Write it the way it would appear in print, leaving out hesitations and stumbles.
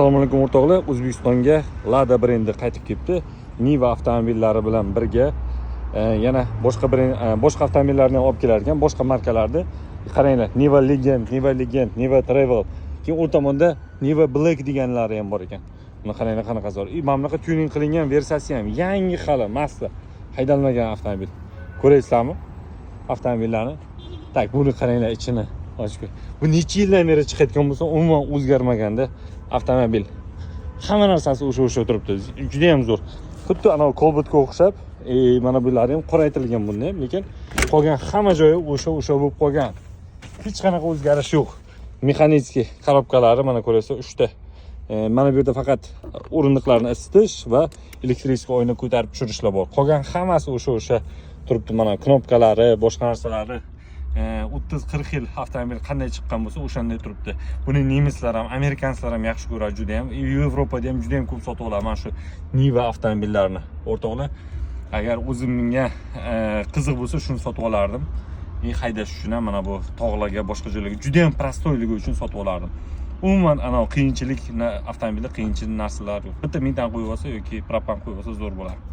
Assalomu alaykum o'rtoqlar. O'zbekistonga Lada brendi qaytib kelibdi. Niva avtomobillari bilan birga yana boshqa avtomobillarni ham olib kelar ekan, boshqa markalarni. Qaranglar, Niva Legend, Niva Travel. Keyin o'rtamonda Niva Black deganlari ham bor ekan. Buni qaranglar qanaqa zo'r. Mana bunaqa tuning qilingan versiyasi ham yangi hali masla haydalmagan avtomobil. Ko'raysizlarmi? Avtomobillarni. Tak, buni qaranglar ichini. Bu necha yildan beri chiqayotgan bo'lsa, umuman o'zgarmaganda avtomobil. Hamma narsasi o'sha turibdi. Juda ham zo'r. Xuddi ana Cobalt o'xshab, mana bular ham qoraytirilgan bunda ham, lekin qolgan hamma joyi o'sha bo'lib qolgan. Hech qanaqa o'zgarish yo'q. Mexanический korobkalari mana ko'rasiz 3 ta. Mana bu yerda faqat o'rindiqlarni isitish va elektrik oyna ko'tarib tushirishlar bor. Qolgan hammasi o'sha turibdi. Mana knopkalari, boshqa narsalari 30-40 yil avtomobil qanday chiqqan bo'lsa, o'shanday turibdi. Buni nemislar ham, amerikanlar ham yaxshi ko'radi juda ham. Yevropada ham juda ham ko'p sotib olaman shu Niva avtomobillarini. O'rtoqlar, agar o'zimga qiziq bo'lsa, shuni sotib olardim. Haydash uchun ham mana bu tog'larga, boshqa joylarga juda ham prostoyligi uchun sotib olardim. Umuman ana qiyinchilik avtomobilda qiyinchilik narsalar yo'q. Bitta mintan qo'yib olsa yoki propan qo'yib olsa zo'r bo'lardi.